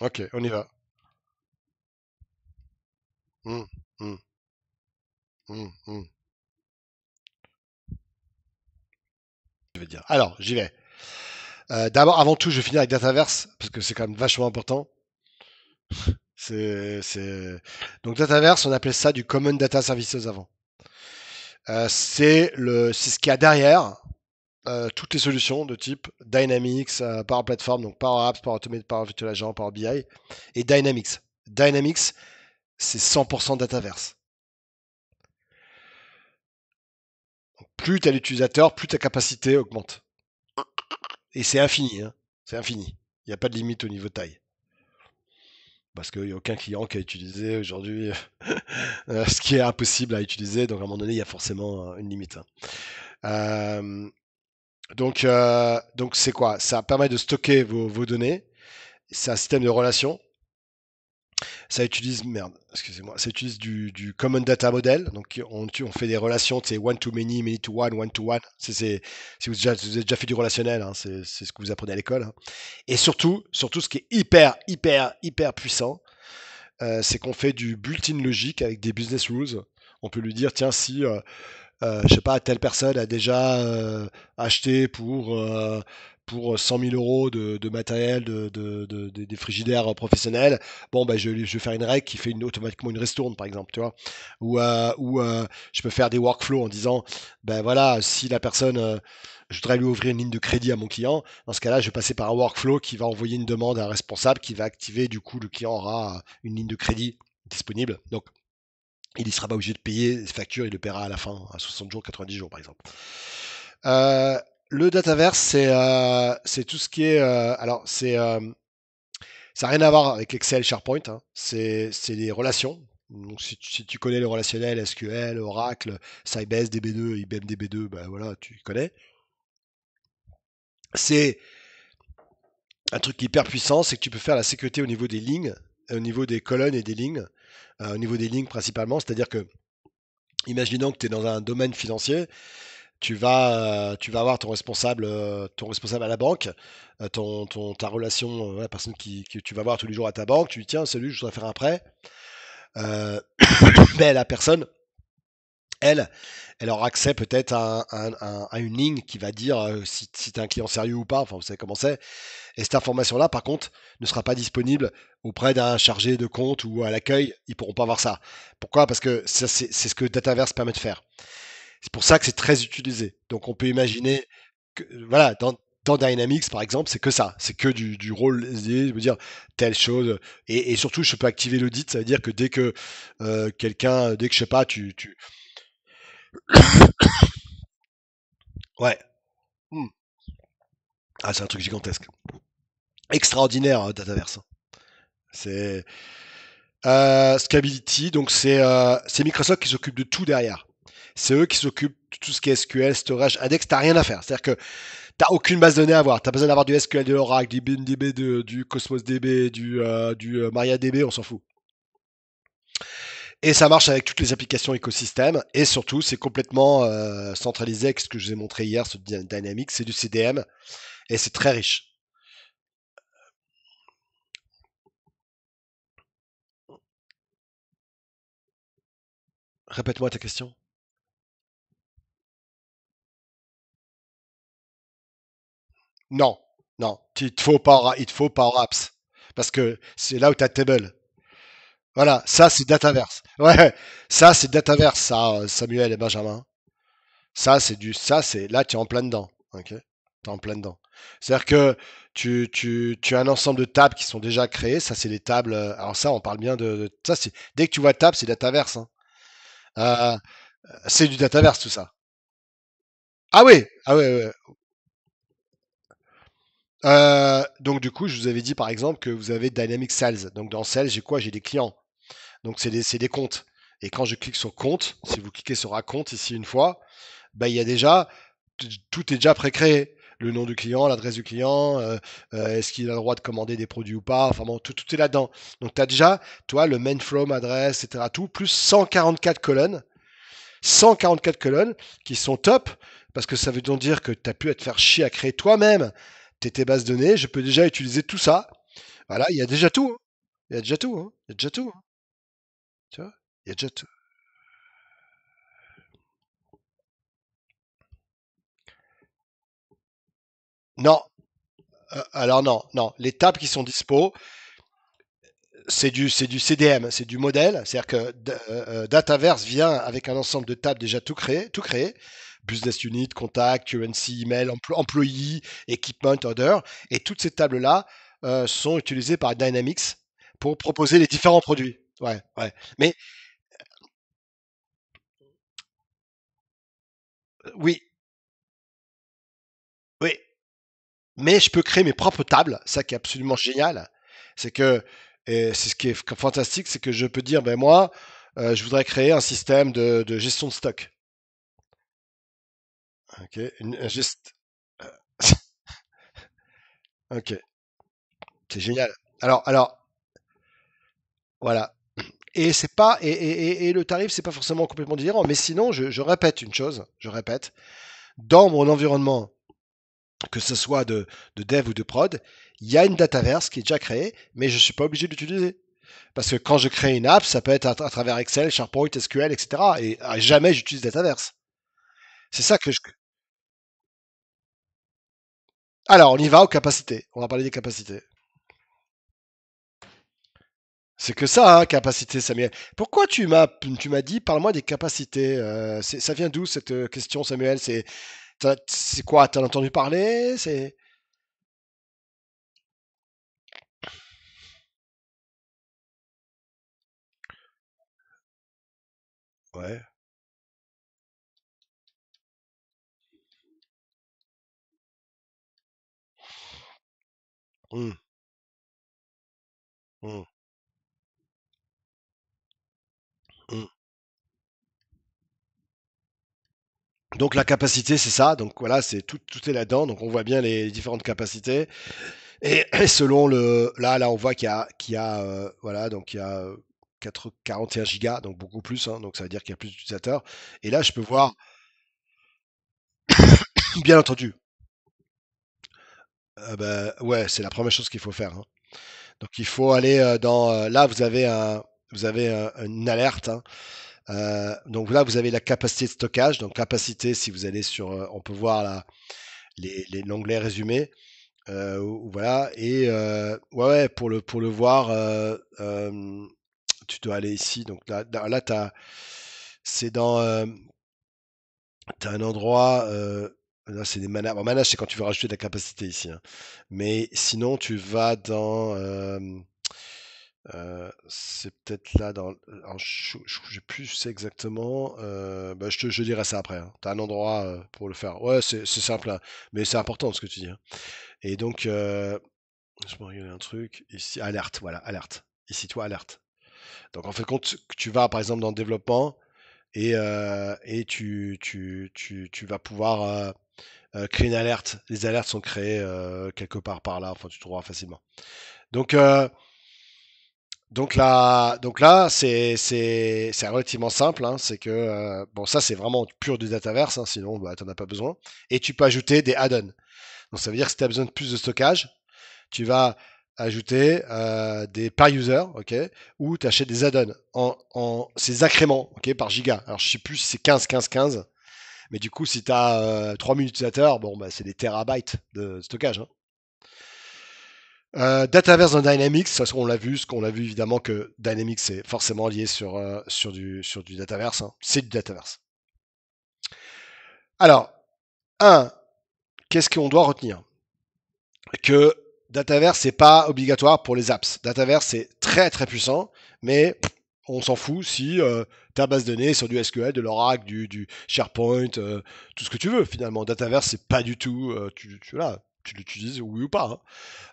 Ok, on y va. Hmm, hmm, hmm. Je vais dire. Alors, j'y vais. D'abord, avant tout, je vais finir avec Dataverse, parce que c'est quand même vachement important. Donc Dataverse, on appelait ça du Common Data Services avant. C'est ce qu'il y a derrière toutes les solutions de type Dynamics, Power Platform, donc Power Apps, Power Automate, Power Virtual Agent, Power BI, et Dynamics. Dynamics, c'est 100% Dataverse. Plus tu as l'utilisateur, plus ta capacité augmente. Et c'est infini, hein. C'est infini. Il n'y a pas de limite au niveau de taille. Parce qu'il n'y a aucun client qui a utilisé aujourd'hui ce qui est impossible à utiliser. Donc à un moment donné, il y a forcément une limite, hein. Euh, donc c'est quoi? Ça permet de stocker vos données. C'est un système de relations. Ça utilise, merde, excusez-moi, ça utilise du Common Data Model. Donc on fait des relations, c'est one to many, many to one to one. Si vous avez déjà fait du relationnel, hein, c'est ce que vous apprenez à l'école, hein. Et surtout, ce qui est hyper puissant, c'est qu'on fait du built-in logique avec des business rules. On peut lui dire, tiens, si je sais pas, telle personne a déjà acheté pour 100 000 euros de matériel des frigidaires professionnels. Bon, ben, je vais faire une règle qui fait automatiquement une ristourne, par exemple, tu vois. Ou je peux faire des workflows en disant, ben voilà, si la personne, je voudrais lui ouvrir une ligne de crédit à mon client, dans ce cas-là, je vais passer par un workflow qui va envoyer une demande à un responsable qui va activer, du coup, le client aura une ligne de crédit disponible. Donc, il ne sera pas obligé de payer les factures, il le paiera à la fin, à 60 jours, 90 jours par exemple. Euh, le Dataverse, c'est tout ce qui est. Alors, ça n'a rien à voir avec Excel, SharePoint, hein. C'est des relations. Donc, si tu connais le relationnel, SQL, Oracle, Sybase, DB2, IBM DB2, ben voilà, tu connais. C'est un truc hyper puissant, c'est que tu peux faire la sécurité au niveau des lignes, au niveau des colonnes et des lignes, au niveau des lignes principalement. C'est-à-dire que, imaginons que tu es dans un domaine financier, tu vas avoir ton responsable à la banque, ta relation, la personne que tu vas voir tous les jours à ta banque, tu lui dis tiens, salut, je voudrais faire un prêt. Euh, mais la personne, elle, elle aura accès peut-être à une ligne qui va dire si tu es un client sérieux ou pas, enfin vous savez comment c'est. Et cette information-là, par contre, ne sera pas disponible auprès d'un chargé de compte ou à l'accueil, ils pourront pas voir ça. Pourquoi? Parce que ça, c'est ce que Dataverse permet de faire. C'est pour ça que c'est très utilisé. Donc on peut imaginer que, voilà, dans Dynamics par exemple, c'est que ça, c'est que du rôle, je veux dire telle chose. Et surtout, je peux activer l'audit, ça veut dire que dès que dès que je sais pas, ouais. Hmm. Ah, c'est un truc gigantesque, extraordinaire, Dataverse, hein. C'est Scalability, donc c'est Microsoft qui s'occupe de tout derrière. C'est eux qui s'occupent de tout ce qui est SQL, storage, index, t'as rien à faire. C'est-à-dire que t'as aucune base de données à avoir. T'as besoin d'avoir du SQL, de l'Oracle, du BNDB, du Cosmos DB, du MariaDB, on s'en fout. Et ça marche avec toutes les applications écosystème. Et surtout, c'est complètement centralisé avec ce que je vous ai montré hier sur Dynamics. C'est du CDM et c'est très riche. Répète-moi ta question. Non, non. Il te faut Power Apps. Parce que c'est là où tu as Table. Voilà, ça c'est Dataverse. Ouais, ça c'est Dataverse, ça, Samuel et Benjamin. Ça c'est, là tu es en plein dedans. Ok, t'es en plein dedans. C'est-à-dire que tu as un ensemble de tables qui sont déjà créées. Ça c'est les tables. Alors ça, on parle bien ça c'est, dès que tu vois table, c'est Dataverse, hein. Euh, c'est du Dataverse tout ça. Ah oui, ah ouais, ouais. Donc du coup, je vous avais dit par exemple que vous avez Dynamic Sales. Donc dans Sales, j'ai quoi? J'ai des clients. Donc c'est des comptes. Et quand je clique sur compte, si vous cliquez sur un compte ici une fois, bah, il y a déjà, tout est déjà pré-créé. Le nom du client, l'adresse du client, est-ce qu'il a le droit de commander des produits ou pas, enfin bon, tout est là-dedans. Donc tu as déjà, toi, le main from, adresse, etc. Tout, plus 144 colonnes. 144 colonnes qui sont top, parce que ça veut donc dire que tu as pu te faire chier à créer toi-même tes bases de données. Je peux déjà utiliser tout ça Voilà, il y a déjà tout, hein. Il y a déjà tout, hein. Il y a déjà tout, hein. Tu vois? Il y a déjà tout. Non, alors non, non. Les tables qui sont dispo, c'est du CDM, c'est du modèle. C'est-à-dire que Dataverse vient avec un ensemble de tables déjà tout créé. Business Unit, Contact, Currency, Email, Employee, Equipment, Order. Et toutes ces tables-là sont utilisées par Dynamics pour proposer les différents produits. Ouais, ouais. Mais oui, oui. Mais je peux créer mes propres tables. Ça qui est absolument génial, c'est que, et c'est ce qui est fantastique, c'est que je peux dire, ben moi, je voudrais créer un système de gestion de stock. Ok, un ok, c'est génial. Alors, voilà. Et c'est pas et le tarif c'est pas forcément complètement différent, mais sinon je répète une chose, je répète, dans mon environnement, que ce soit de dev ou de prod, il y a une dataverse qui est déjà créée, mais je suis pas obligé d'utiliser. Parce que quand je crée une app, ça peut être à travers Excel, SharePoint, SQL, etc. Et jamais j'utilise Dataverse. C'est ça que je. Alors, on y va aux capacités. On va parler des capacités. C'est que ça, hein, capacité, Samuel. Pourquoi tu m'as dit, parle-moi des capacités. Ça vient d'où cette question, Samuel? C'est quoi? T'as entendu parler? C'est. Ouais. Hum, hum, hum. Donc la capacité, c'est ça. Donc voilà, c'est tout est là-dedans. Donc on voit bien les différentes capacités. Et selon là, on voit qu'il y a voilà, donc il y a 41 gigas, donc beaucoup plus, hein, donc ça veut dire qu'il y a plus d'utilisateurs. Et là, je peux voir, bien entendu, bah, ouais, c'est la première chose qu'il faut faire, hein. Donc il faut aller là, vous avez une alerte, hein. Donc là, vous avez la capacité de stockage. Donc capacité, si vous allez on peut voir là l'onglet résumé. Voilà. Et ouais, ouais, pour le voir, tu dois aller ici. Donc là, t'as un endroit. Là, c'est des manages. Bon, manage, c'est quand tu veux rajouter de la capacité ici, hein. Mais sinon, tu vas c'est peut-être là dans. Alors, je sais plus où c'est exactement. Bah, je dirai ça après, hein. T'as un endroit pour le faire. Ouais, c'est simple, hein, mais c'est important ce que tu dis, hein. Et donc, je me regarder un truc. Ici, alerte, voilà, alerte. Ici, toi, alerte. Donc, en fait, compte, tu vas par exemple dans le développement et tu vas pouvoir créer une alerte. Les alertes sont créées quelque part par là. Enfin, tu trouveras facilement. Donc, donc là, c'est relativement simple, hein. C'est que, bon, ça, c'est vraiment pur du Dataverse, hein, sinon, bah, tu n'en as pas besoin. Et tu peux ajouter des add-ons. Donc, ça veut dire que si tu as besoin de plus de stockage, tu vas ajouter des par user, ok, ou tu achètes des add-ons ces incréments, ok, par giga. Alors je sais plus si c'est 15, 15, 15, mais du coup, si tu as 3000 utilisateurs, bon, bah, c'est des terabytes de stockage, hein. Dataverse dans Dynamics, ça, on l'a vu, ce qu'on a vu évidemment que Dynamics c'est forcément lié sur du Dataverse, hein. C'est du Dataverse. Alors, un, qu'est-ce qu'on doit retenir? Que Dataverse, c'est pas obligatoire pour les apps. Dataverse, c'est très très puissant, mais on s'en fout si ta base de données sur du SQL, de l'Oracle, du SharePoint, tout ce que tu veux finalement. Dataverse, c'est pas du tout, là, tu l'utilises oui ou pas,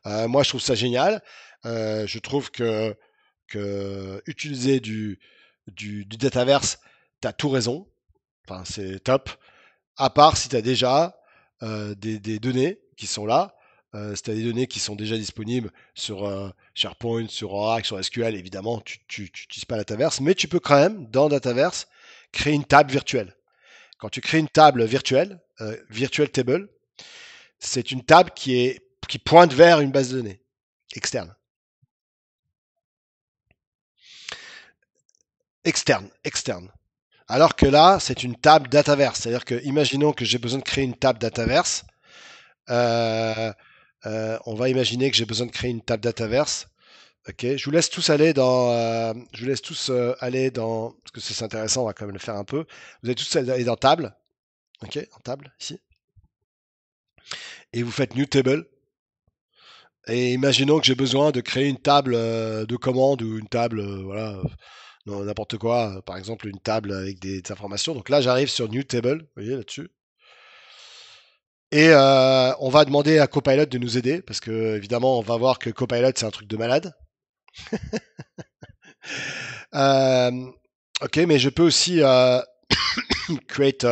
hein. Moi, je trouve ça génial. Je trouve que utiliser du Dataverse, tu as tout raison. Enfin, c'est top. À part si tu as déjà des données qui sont là. Si tu as des données qui sont déjà disponibles sur SharePoint, sur Oracle, sur SQL, évidemment, tu n'utilises pas Dataverse, mais tu peux quand même, dans Dataverse, créer une table virtuelle. Quand tu crées une table virtuelle, Virtual Table, c'est une table qui pointe vers une base de données externe. externe. Alors que là, c'est une table Dataverse. C'est-à-dire que, imaginons que j'ai besoin de créer une table Dataverse. Euh, on va imaginer que j'ai besoin de créer une table Dataverse. Ok, je vous laisse tous aller je vous laisse tous aller dans, parce que c'est intéressant, on va quand même le faire un peu. Vous allez tous aller dans table, ok, en table ici, et vous faites New Table. Et imaginons que j'ai besoin de créer une table de commande ou une table, voilà, n'importe quoi, par exemple une table avec des informations. Donc là, j'arrive sur New Table, vous voyez là-dessus. Et on va demander à Copilot de nous aider, parce que évidemment, on va voir que Copilot, c'est un truc de malade. Euh, ok, mais je peux aussi create,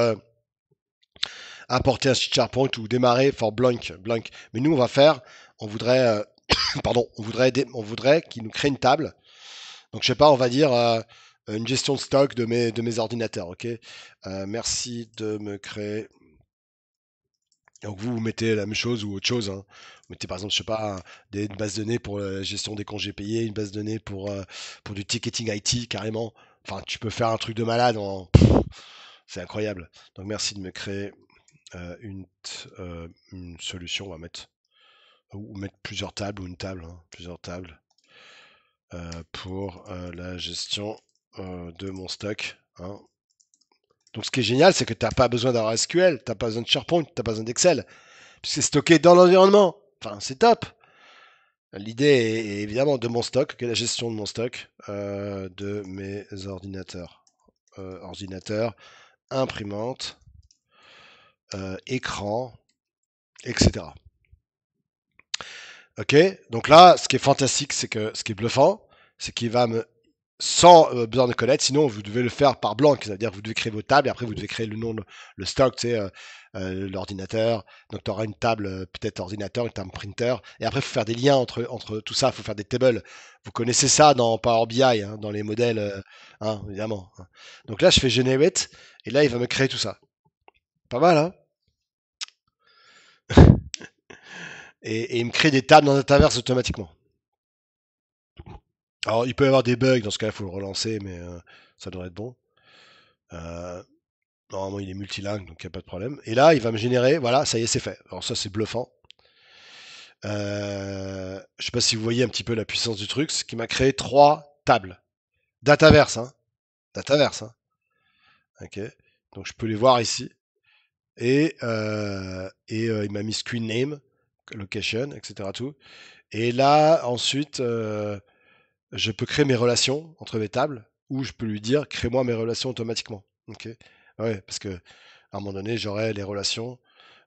importer un SharePoint ou démarrer for blank. Mais nous, on va faire, on voudrait, pardon, on voudrait qu'il nous crée une table. Donc, je sais pas, on va dire une gestion de stock de mes ordinateurs, ok. Merci de me créer. Donc vous mettez la même chose ou autre chose, hein. Vous mettez par exemple, je sais pas, une base de données pour la gestion des congés payés, une base de données pour du ticketing IT carrément. Enfin, tu peux faire un truc de malade. C'est incroyable. Donc merci de me créer une solution. On va mettre ou mettre plusieurs tables ou une table, hein, plusieurs tables pour la gestion de mon stock, hein. Donc ce qui est génial, c'est que tu n'as pas besoin d'avoir SQL, tu n'as pas besoin de SharePoint, tu n'as pas besoin d'Excel. C'est stocké dans l'environnement. Enfin, c'est top. L'idée est évidemment de mon stock, la gestion de mon stock, de mes ordinateurs. Ordinateur, imprimante, écran, etc. Ok, donc là, ce qui est fantastique, c'est que ce qui est bluffant, c'est qu'il va me sans besoin de connaître, sinon vous devez le faire par blanc, c'est-à-dire que vous devez créer vos tables et après vous devez créer le nom, le stock, tu sais, l'ordinateur. Donc tu auras une table, peut-être ordinateur, une table printer, et après il faut faire des liens entre tout ça, il faut faire des tables. Vous connaissez ça dans Power BI, hein, dans les modèles, hein, évidemment. Donc là, je fais generate, et là, il va me créer tout ça. Pas mal, hein. Et il me crée des tables dans Dataverse automatiquement. Alors, il peut y avoir des bugs, dans ce cas-là, il faut le relancer, mais ça devrait être bon. Euh, Normalement, il est multilingue, donc il n'y a pas de problème. Et là, il va me générer, voilà, ça y est, c'est fait. Alors ça, c'est bluffant. Je sais pas si vous voyez un petit peu la puissance du truc, c'est qu'il m'a créé 3 tables. Dataverse, hein. Dataverse, hein. Ok. Donc je peux les voir ici. Et il m'a mis screen name, location, etc. Tout. Et là, ensuite, je peux créer mes relations entre mes tables, ou je peux lui dire, crée-moi mes relations automatiquement. Ok. Ouais, parce que à un moment donné, j'aurai les relations.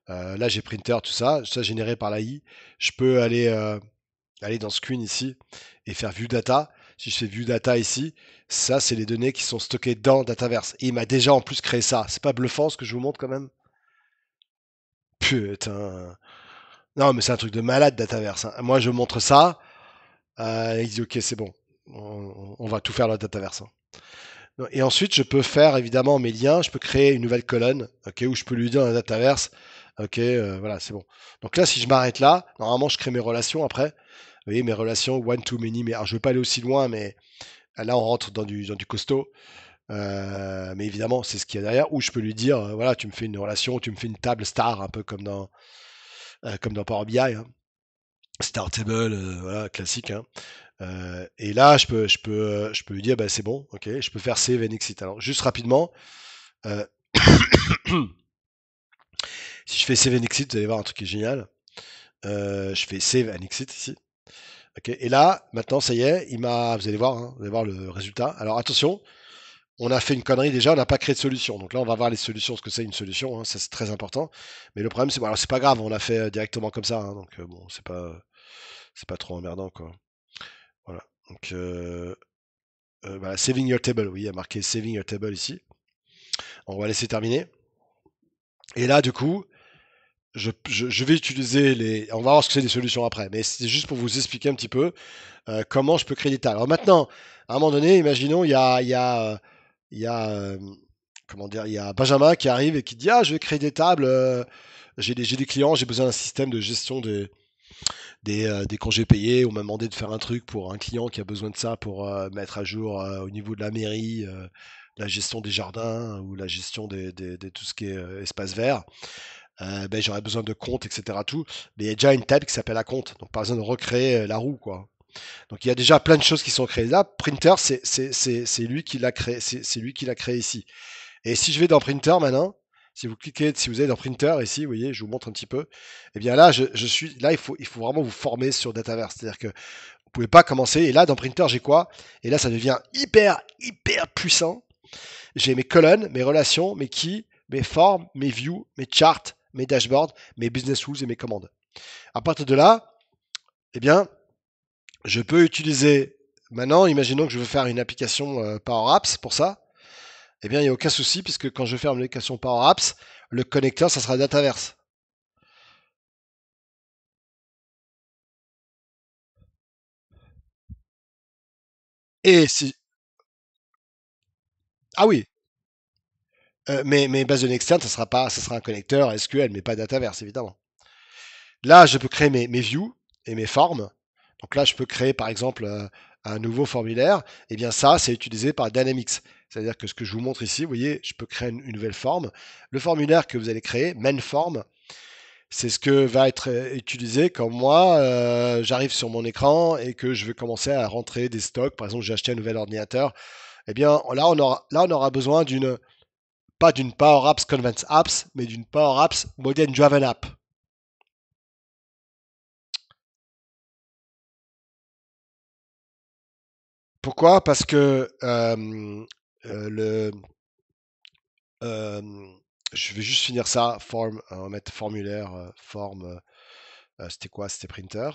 Là, j'ai printer, tout ça généré par l'AI. Je peux aller dans Screen ici et faire View Data. Si je fais View Data ici, ça, c'est les données qui sont stockées dans Dataverse. Et il m'a déjà en plus créé ça. C'est pas bluffant ce que je vous montre quand même? Putain. Non, mais c'est un truc de malade Dataverse, hein. Moi, je montre ça. Il dit ok, c'est bon. On va tout faire dans Dataverse, hein. Et ensuite, je peux faire évidemment mes liens. Je peux créer une nouvelle colonne, ok, où je peux lui dire dans Dataverse, ok, voilà, c'est bon. Donc là, si je m'arrête là, normalement, je crée mes relations après. Vous voyez, mes relations one to many. Mais alors, je ne veux pas aller aussi loin, mais là, on rentre dans du costaud. Mais évidemment, c'est ce qu'il y a derrière. Ou je peux lui dire, voilà, tu me fais une relation, tu me fais une table star, un peu comme dans Power BI, hein. Star table, voilà, classique, hein. Et là, je peux lui dire, bah, c'est bon, ok, je peux faire save and exit. Alors, juste rapidement, euh, si je fais save and exit, vous allez voir un truc qui est génial. Je fais save and exit ici. Ok, et là, maintenant, ça y est, vous allez voir, hein, vous allez voir le résultat. Alors attention, on a fait une connerie déjà, on n'a pas créé de solution. Donc là, on va voir les solutions, ce que c'est une solution, hein, ça c'est très important. Mais le problème, c'est bon, alors c'est pas grave, on l'a fait directement comme ça, hein, donc bon, c'est pas trop emmerdant, quoi. Voilà. Donc voilà, saving your table, oui, il y a marqué saving your table ici. On va laisser terminer. Et là, du coup, je vais utiliser les. On va voir ce que c'est des solutions après, mais c'est juste pour vous expliquer un petit peu comment je peux créer des tables. Alors maintenant, à un moment donné, imaginons, il y a, comment dire, il y a Benjamin qui arrive et qui dit, ah, je vais créer des tables. J'ai des clients, j'ai besoin d'un système de gestion des congés payés. On m'a demandé de faire un truc pour un client qui a besoin de ça pour mettre à jour au niveau de la mairie la gestion des jardins ou la gestion de tout ce qui est espace vert. Ben, j'aurais besoin de comptes, etc. Tout. Mais il y a déjà une table qui s'appelle à compte. Donc pas besoin de recréer la roue, quoi. Donc il y a déjà plein de choses qui sont créées là. Printer, c'est lui qui l'a créé, c'est lui qui l'a créé ici. Et si je vais dans Printer maintenant, si vous cliquez, si vous allez dans Printer ici, vous voyez, je vous montre un petit peu. Eh bien là, je suis là, il faut vraiment vous former sur Dataverse. C'est-à-dire que vous pouvez pas commencer. Et là, dans Printer, j'ai quoi? Et là, ça devient hyper puissant. J'ai mes colonnes, mes relations, mes keys, mes formes, mes views, mes charts, mes dashboards, mes business rules et mes commandes. À partir de là, eh bien, je peux utiliser. Maintenant, imaginons que je veux faire une application Power Apps pour ça. Eh bien, il n'y a aucun souci, puisque quand je vais faire une application Power Apps, le connecteur, ça sera Dataverse. Et si. Ah oui, mais base de données externe, ça sera un connecteur SQL, mais pas Dataverse, évidemment. Là, je peux créer mes views et mes formes. Donc là, je peux créer, par exemple, un nouveau formulaire. Et bien ça, c'est utilisé par Dynamics. C'est-à-dire que ce que je vous montre ici, vous voyez, je peux créer une nouvelle forme. Le formulaire que vous allez créer, main form, c'est ce que va être utilisé quand moi, j'arrive sur mon écran et que je veux commencer à rentrer des stocks. Par exemple, j'ai acheté un nouvel ordinateur. Eh bien, là, on aura besoin pas d'une Power Apps Convents Apps, mais d'une Power Apps Modern Driven App. Pourquoi? Parce que le, euh, je vais juste finir ça. Form, on va mettre formulaire, forme. C'était quoi? C'était printer.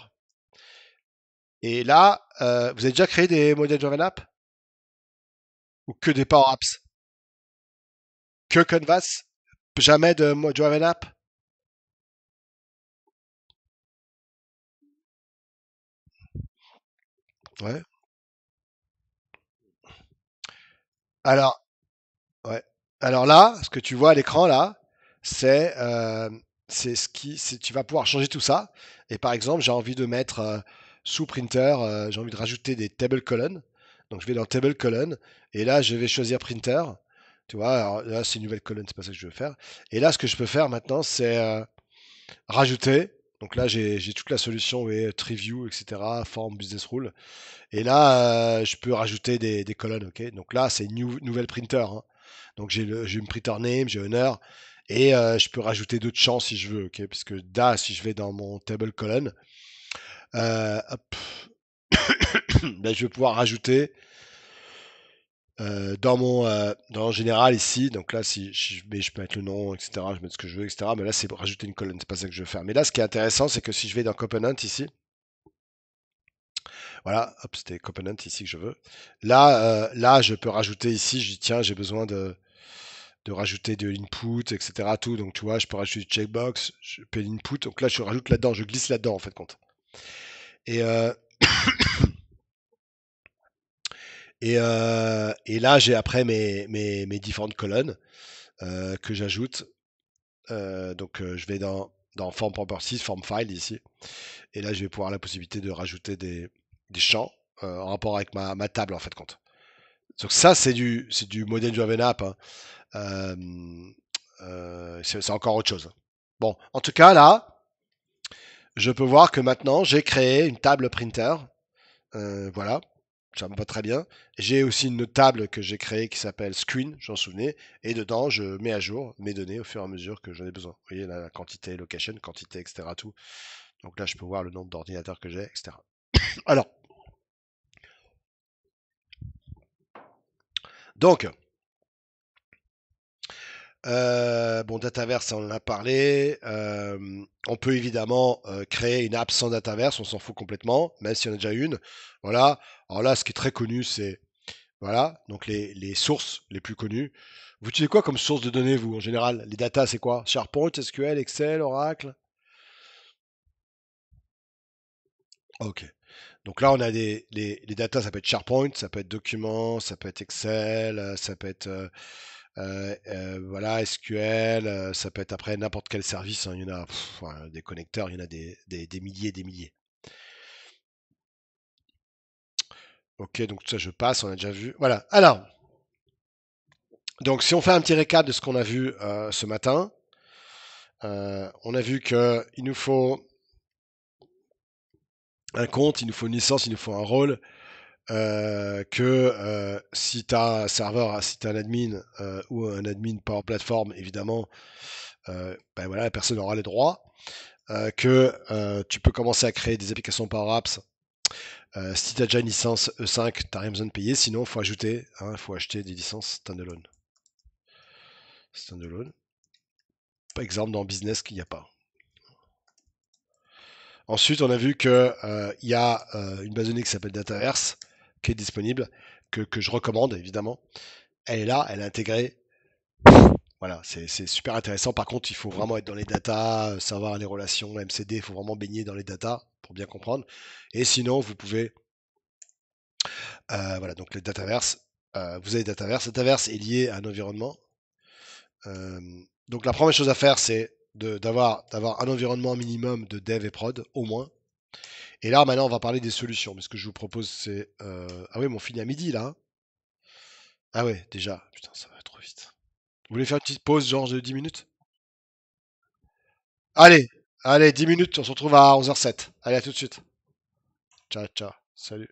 Et là, vous avez déjà créé des Modern Driven App ou que des Power Apps? Que Canvas? Jamais de Driven App? Ouais. Alors, ouais. Alors là, ce que tu vois à l'écran là, c'est tu vas pouvoir changer tout ça. Et par exemple, j'ai envie de mettre sous printer, j'ai envie de rajouter des table columns. Donc je vais dans table column et là je vais choisir printer. Tu vois, alors là c'est une nouvelle colonne, c'est pas ça que je veux faire. Et là ce que je peux faire maintenant c'est rajouter. Donc là j'ai toute la solution, ouais, tree view, etc. Form business rule. Et là, je peux rajouter des colonnes, ok? Donc là, c'est une nouvelle printer, hein. Donc j'ai une printer name, j'ai honor, et je peux rajouter d'autres champs si je veux, ok? Puisque là, si je vais dans mon table colonne, hop, ben, je vais pouvoir rajouter dans le général ici. Donc là, si je peux mettre le nom, etc. Je mets ce que je veux, etc. Mais là, c'est pour rajouter une colonne, c'est pas ça que je veux faire. Mais là, ce qui est intéressant, c'est que si je vais dans component ici, voilà, hop, c'était component ici que je veux. Là, je peux rajouter ici, je dis tiens, j'ai besoin de rajouter de l'input, etc. Tout. Donc tu vois, je peux rajouter du checkbox, je peux l'input. Donc là, je rajoute là-dedans, je glisse là-dedans en fait compte. Et, euh, et là, j'ai après mes différentes colonnes que j'ajoute. Donc je vais dans Form Properties, Form File ici. Et là, je vais pouvoir la possibilité de rajouter des champs en rapport avec ma table en fait compte. Donc ça, c'est du modèle Driven App, hein. Euh, c'est encore autre chose. Bon, en tout cas, là, je peux voir que maintenant, j'ai créé une table printer. Voilà, ça me va très bien. J'ai aussi une autre table que j'ai créée qui s'appelle Screen, j'en souvenais. Et dedans, je mets à jour mes données au fur et à mesure que j'en ai besoin. Vous voyez, la quantité, location, quantité, etc. Tout. Donc là, je peux voir le nombre d'ordinateurs que j'ai, etc. Alors, donc, bon, Dataverse, on en a parlé. On peut évidemment créer une app sans Dataverse, on s'en fout complètement, même s'il y en a déjà une. Voilà. Alors là, ce qui est très connu, c'est voilà, donc les sources les plus connues. Vous utilisez quoi comme source de données, vous, en général? Les datas, c'est quoi? SharePoint, SQL, Excel, Oracle? Ok. Donc là, on a les datas, ça peut être SharePoint, ça peut être document, ça peut être Excel, ça peut être voilà, SQL, ça peut être après n'importe quel service, hein, il y en a des connecteurs, il y en a des milliers et des milliers. Ok, donc tout ça je passe, on a déjà vu. Voilà. Alors, donc si on fait un petit récap de ce qu'on a vu ce matin, on a vu que il nous faut un compte, il nous faut une licence, il nous faut un rôle. Si tu as un serveur, si tu as un admin ou un admin Power Platform, évidemment, ben voilà, la personne aura les droits. Tu peux commencer à créer des applications Power Apps. Si tu as déjà une licence E5, tu n'as rien besoin de payer. Sinon, il faut ajouter, il faut acheter des licences standalone. Standalone. Par exemple, dans Business, qu'il n'y a pas. Ensuite, on a vu qu'il y a une base de données qui s'appelle Dataverse, qui est disponible, que je recommande, évidemment. Elle est là, elle est intégrée. Voilà, c'est super intéressant. Par contre, il faut vraiment être dans les datas, savoir les relations, MCD, il faut vraiment baigner dans les datas pour bien comprendre. Et sinon, vous pouvez, voilà, donc les Dataverse, vous avez Dataverse. Dataverse est lié à un environnement. Euh, donc la première chose à faire, c'est d'avoir un environnement minimum de dev et prod, au moins. Et là, maintenant, on va parler des solutions. Mais ce que je vous propose, c'est... Ah oui, mais on finit à midi, là. Hein. Ah ouais, déjà. Putain, ça va trop vite. Vous voulez faire une petite pause, genre de 10 minutes? Allez, allez, 10 minutes, on se retrouve à 11h07. Allez, à tout de suite. Ciao, ciao. Salut.